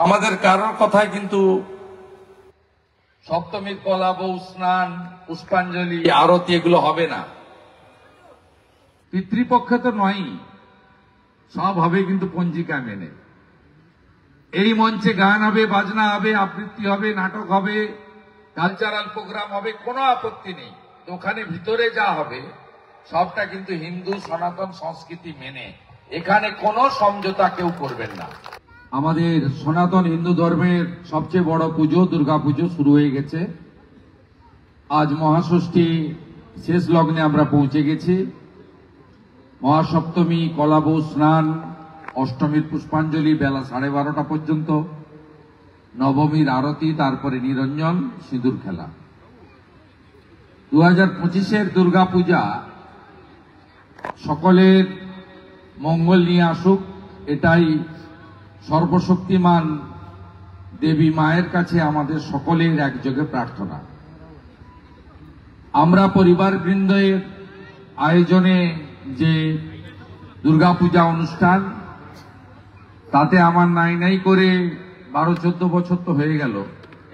আমাদের কারোর কথায় কিন্তু সপ্তমীর কলা, বউ স্নান, পুষ্পাঞ্জলি, আরতি এগুলো হবে না। পিতৃপক্ষে তো নয়, সব হবে কিন্তু পঞ্জিকা মেনে। এই মঞ্চে গান হবে, বাজনা হবে, আবৃত্তি হবে, নাটক হবে, কালচারাল প্রোগ্রাম হবে, কোনো আপত্তি নেই। ওখানে ভিতরে যা হবে সবটা কিন্তু হিন্দু সনাতন সংস্কৃতি মেনে, এখানে কোনো সমঝোতা কেউ করবেন না। আমাদের সনাতন হিন্দু ধর্মের সবচেয়ে বড় পুজো দুর্গাপুজো শুরু হয়ে গেছে। আজ মহাষষ্ঠী শেষ লগ্নে আমরা পৌঁছে গেছি। মহাসপ্তমী কলা, বউ স্নান, অষ্টমীর পুষ্পাঞ্জলি বেলা 12:30 পর্যন্ত, নবমীর আরতি, তারপরে নিরঞ্জন, সিঁদুর খেলা। 2025-এর দুর্গাপূজা সকলের মঙ্গল নিয়ে আসুক, এটাই সর্বশক্তিমান দেবী মায়ের কাছে আমাদের সকলের একযোগে প্রার্থনা। আমরা পরিবারবৃন্দের আয়োজনে যে দুর্গাপূজা অনুষ্ঠান, তাতে আমার নাই করে 12-14 বছর তো হয়ে গেল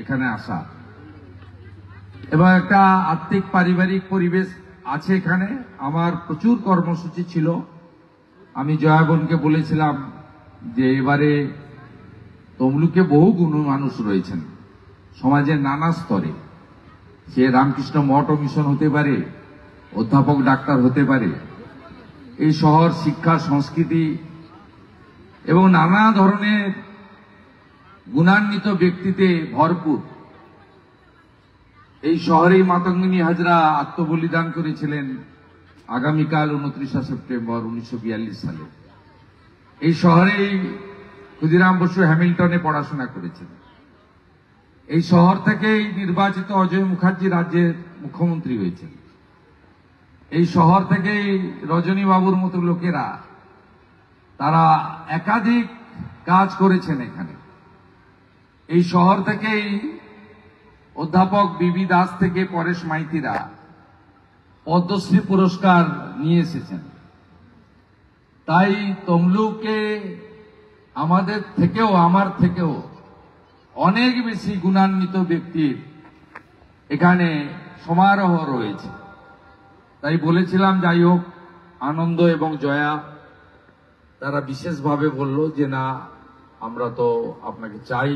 এখানে আসা, এবং একটা আত্মিক পারিবারিক পরিবেশ আছে এখানে। আমার প্রচুর কর্মসূচি ছিল। আমি জয়াবনকে বলেছিলাম যে এবারে তমলুকে বহু গুণী মানুষ রয়েছেন সমাজের নানা স্তরে, সে রামকৃষ্ণ মঠ ও মিশন হতে পারে, অধ্যাপক ডাক্তার হতে পারে। এই শহর শিক্ষা, সংস্কৃতি এবং নানা ধরনের গুণান্বিত ব্যক্তিতে ভরপুর। এই শহরেই মাতঙ্গিনী হাজরা আত্মবলিদান করেছিলেন আগামীকাল 29 সেপ্টেম্বর 1942 সালে। এই শহরেই ক্ষুদিরাম বসু হ্যামিল্টনে পড়াশোনা করেছেন। এই শহর থেকেই নির্বাচিত অজয় মুখার্জি রাজ্যের মুখ্যমন্ত্রী হয়েছেন। এই শহর থেকেই রজনী বাবুর মতো লোকেরা তারা একাধিক কাজ করেছেন এখানে। এই শহর থেকেই অধ্যাপক বিবি দাস থেকে পরেশ মাইতিরা পদ্মশ্রী পুরস্কার নিয়ে এসেছেন। তাই তমলুকে আমাদের থেকেও, আমার থেকেও অনেক বেশি গুণান্বিত ব্যক্তির এখানে সমারোহ রয়েছে। তাই বলেছিলাম, যাই হোক, আনন্দ এবং জয়া তারা বিশেষভাবে বলল যে না, আমরা তো আপনাকে চাই,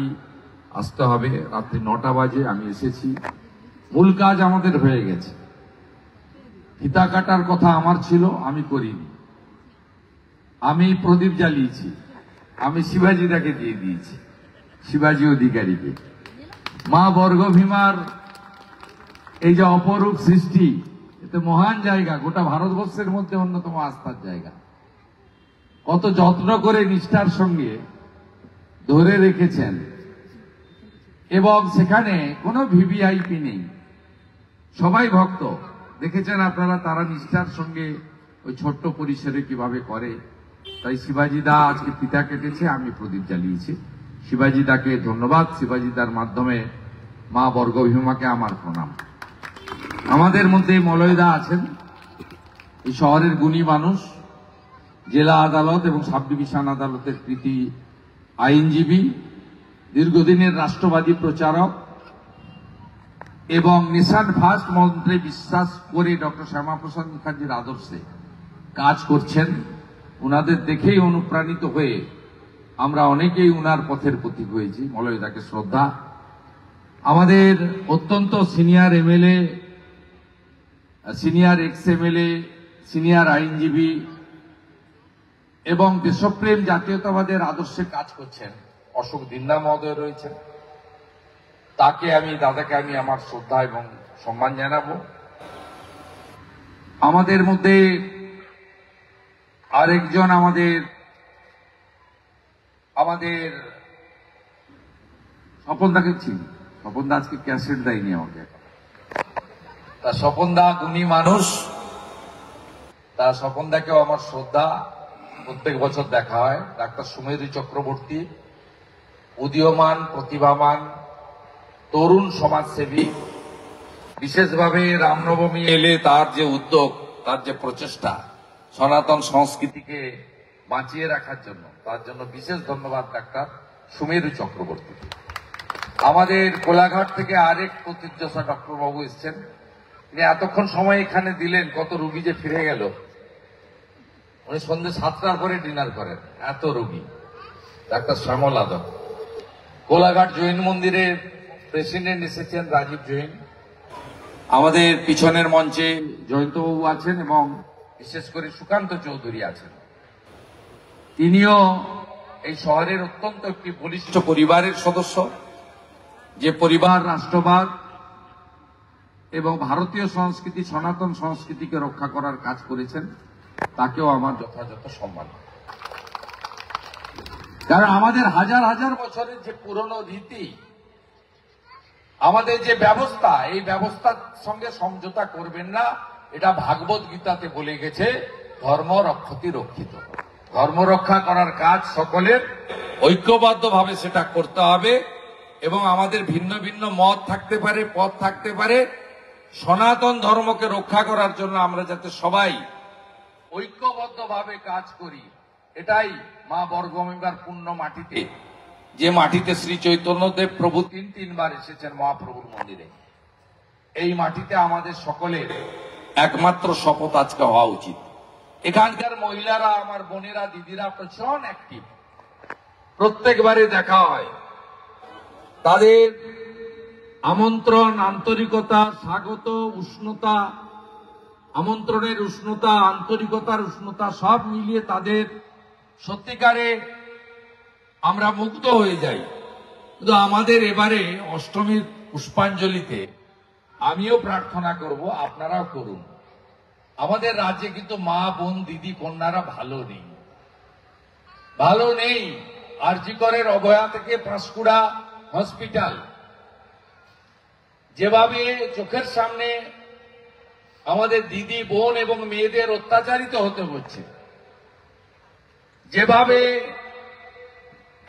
আসতে হবে। রাত্রি 9টা বাজে আমি এসেছি। মূল কাজ আমাদের হয়ে গেছে। ফিতা কাটার কথা আমার ছিল, আমি করিনি। আমি প্রদীপ জ্বালিয়েছি, আমি শিবাজিদাকে দিয়ে দিয়েছি, শিবাজি অধিকারীকে। মা বর্গভীমার এই যে অপরূপ সৃষ্টি, এতে মহান জায়গা, গোটা ভারতবর্ষের মধ্যে অন্যতম আস্থার জায়গা। কত যত্ন করে নিষ্ঠার সঙ্গে ধরে রেখেছেন, এবং সেখানে কোনো ভিভিআইপি নেই, সবাই ভক্ত। দেখেছেন আপনারা, তারা নিষ্ঠার সঙ্গে ওই ছোট্ট পরিসরে কিভাবে করে। তাই শিবাজিদা আজকে ফিতা কেটেছে, আমি প্রদীপ জ্বালিয়েছি। শিবাজিদাকে ধন্যবাদ। শিবাজিদার মাধ্যমে মা বর্গভীমাকে আমার প্রণাম। আমাদের মধ্যে মলয়দা আছেন, এই শহরের গুণী মানুষ, জেলা আদালত এবং সাব ডিভিশন আদালতের কৃতি আইনজীবী, দীর্ঘদিনের রাষ্ট্রবাদী প্রচারক এবং নেশন ফার্স্ট মন্ত্রে বিশ্বাস করে ডক্টর শ্যামাপ্রসাদ মুখার্জির আদর্শে কাজ করছেন। উনাদের দেখেই অনুপ্রাণিত হয়ে আমরা অনেকেই উনার পথের পথিক হয়েছি। মলয়দাকে শ্রদ্ধা। আমাদের অত্যন্ত senior MLA, senior x MLA, senior আইনজীবী এবং দেশপ্রেম জাতীয়তাবাদের আদর্শে কাজ করছেন অশোক দিন্দা মহোদয় রয়েছেন। দাদাকে আমি আমার শ্রদ্ধা এবং সম্মান জানাবো। আমাদের মধ্যে আরেকজন আমাদের স্বপনদাকে চিনি। স্বপনদা আজকে ক্যাসেট দেয়নি আমাকে। তা স্বপনদা গুণী মানুষ, তা স্বপনদাকেও আমার শ্রদ্ধা। প্রত্যেক বছর দেখা হয়। ডাক্তার সুমেরু চক্রবর্তী, উদীয়মান প্রতিভাবান তরুণ সমাজসেবী, বিশেষভাবে রামনবমী এলে তার যে উদ্যোগ, তার যে প্রচেষ্টা সনাতন সংস্কৃতিকে বাঁচিয়ে রাখার জন্য, তার জন্য বিশেষ ধন্যবাদ ডাক্তার সুমেরু চক্রবর্তী। আমাদের কোলাঘাট থেকে আরেক প্রতিষ্ঠা ডক্টর বাবু এসছেন, তিনি এতক্ষণ সময় এখানে দিলেন, কত রুগী যে ফিরে গেল। উনি সন্ধ্যে 7টার পরে ডিনার করেন, এত রুগী। ডাক্তার শ্যামল আদম। কোলাঘাট জৈন মন্দিরের প্রেসিডেন্ট এসেছেন রাজীব জৈন। আমাদের পিছনের মঞ্চে জয়ন্তবাবু আছেন এবং বিশেষ করে সুকান্ত চৌধুরী আছেন। তিনিও এই শহরের অত্যন্ত একটি বলিষ্ঠ পরিবারের সদস্য, যে পরিবার রাষ্ট্রবাদ এবং ভারতীয় সংস্কৃতি, সনাতন সংস্কৃতিকে রক্ষা করার কাজ করেছেন। তাকেও আমার যথাযথ সম্মান। কারণ আমাদের হাজার হাজার বছরের যে পুরনো রীতি, আমাদের যে ব্যবস্থা, এই ব্যবস্থার সঙ্গে সমঝোতা করবেন না। এটা ভাগবত গীতাতে বলে গেছে, ধর্ম রক্ষতি রক্ষিত। ধর্ম রক্ষা করার কাজ সকলের ঐক্যবদ্ধভাবে সেটা করতে হবে। এবং আমাদের ভিন্ন ভিন্ন মত থাকতে পারে, পথ থাকতে পারে, সনাতন ধর্মকে রক্ষা করার জন্য আমরা যাতে সবাই ঐক্যবদ্ধভাবে কাজ করি, এটাই মা বর্গভূমিবার পুণ্য মাটিতে, যে মাটিতে শ্রী চৈতন্যদেব প্রভু তিনবার এসেছেন মহাপ্রভুর মন্দিরে, এই মাটিতে আমাদের সকলের একমাত্র শপথ আজকে হওয়া উচিত। এখানকার মহিলারা, আমার বোনেরা, দিদিরা প্রচন্ড অ্যাক্টিভ। প্রত্যেকবারে দেখা হয়, তাদের আমন্ত্রণ, আন্তরিকতা, স্বাগত, উষ্ণতা, আমন্ত্রণের উষ্ণতা, আন্তরিকতার উষ্ণতা সব মিলিয়ে তাদের সত্যিকারে আমরা মুগ্ধ হয়ে যাই। কিন্তু আমাদের এবারে অষ্টমীর পুষ্পাঞ্জলিতে আমিও প্রার্থনা করব, আপনারাও করুন। আমাদের রাজ্যে কিন্তু মা, বোন, দিদি, কন্যারা ভালো নেই। আরজি করের অভয়া থেকে পাঁশকুড়া হসপিটাল, যেভাবে চোখের সামনে আমাদের দিদি, বোন এবং মেয়েদের অত্যাচারিত হতে হচ্ছে, যেভাবে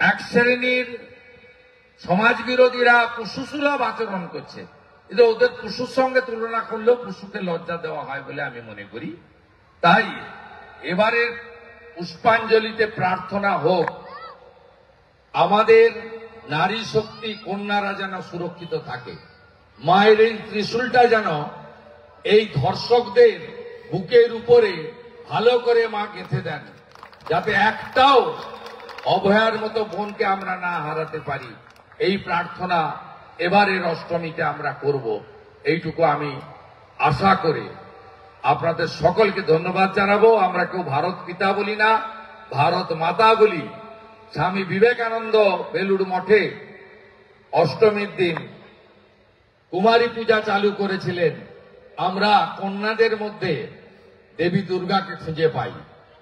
এক শ্রেণীর সমাজ বিরোধীরা পশুসুলভ আচরণ করছে, কিন্তু ওদের পশুর সঙ্গে তুলনা করলেও পশুকে লজ্জা দেওয়া হয় বলে আমি মনে করি। তাই এবারের পুষ্পাঞ্জলিতে প্রার্থনা হোক, আমাদের নারী শক্তি, কন্যারা যেন সুরক্ষিত থাকে। মায়ের এই ত্রিশূলটা যেন এই ধর্ষকদের বুকের উপরে ভালো করে মা গেঁথে দেন, যাতে একটাও অভয়ার মতো বোনকে আমরা না হারাতে পারি। এই প্রার্থনা এবারের অষ্টমীতে আমরা করব, এইটুকু আমি আশা করে আপনাদের সকলকে ধন্যবাদ জানাবো। আমরা কেউ ভারত পিতা বলি না, ভারত মাতা বলি। স্বামী বিবেকানন্দ বেলুড় মঠে অষ্টমীর দিন কুমারী পূজা চালু করেছিলেন। আমরা কন্যাদের মধ্যে দেবী দুর্গাকে খুঁজে পাই।